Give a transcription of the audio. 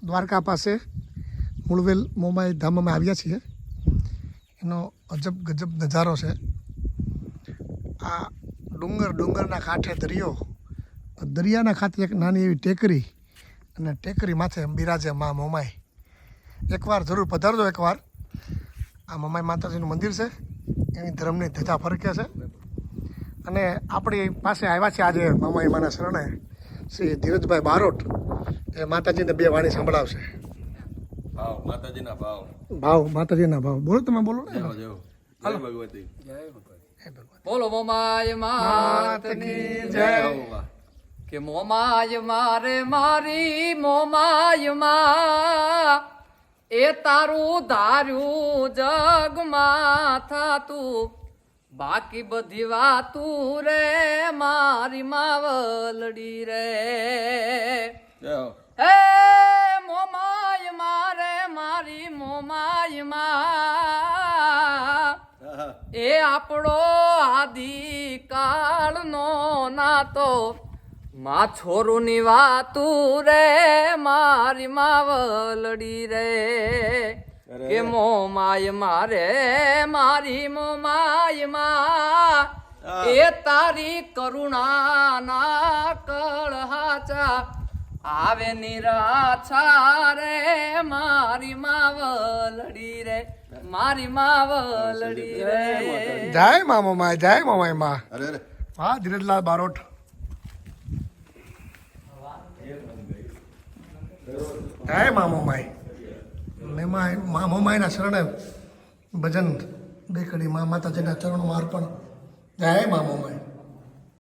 દ્વારકા પાસે મૂળવેલ મોમાઈ ધામમાં આવ્યા છીએ. એનો અજબ ગજબ નજારો છે. આ ડુંગરના કાંઠે દરિયો, દરિયાના ખાતે એક નાની એવી ટેકરી, અને ટેકરી માથે બિરાજે મા મોમાઈ. એકવાર જરૂર પધારજો. એકવાર આ મોમાઈ માતાજીનું મંદિર છે, એની ધર્મની ધજા ફરકે છે. અને આપણી પાસે આવ્યા છે આજે મોમાઈ માના શરણે શ્રી ધીરજભાઈ બારોટ. એ માતાજીને બે વાણી સંભળાવશે. ભાવ માતાજીના ભાવ. ભાવ માતાજીના ભાવ. બોલો, તમે બોલો ને. જય ભગવતી. જય ભગવતી. બોલો મોમાય માતની જય. કે મોમાય મારે મારી મોમાય માં, એ તારું ધાર્યું જગમાં થાતું, બાકી બધી વાતું રે મારી માવલડી રે. હે મોમાય મારે મારી મોમાય માં, એ આપણો આદિકાળનો નાતો, માં છોરુની વાતું રે મારી માવલડી રે. કે મોમાય મારે મારી મોમાય માં, એ તારી કરુણાના કળહાચા આવે નિરાછા રે મારી માવલડી રે, મારી માવલડી રે. જય મા મોમાઈ, જય મોમાઈ માં. વાહ ધીરજલાલ બારોટ. જય મા મોમાઈ. મા મોમાઈના શરણે ભજન બે કડી મા માતાજીના ચરણમાં અર્પણ. જય મા મોમાઈ.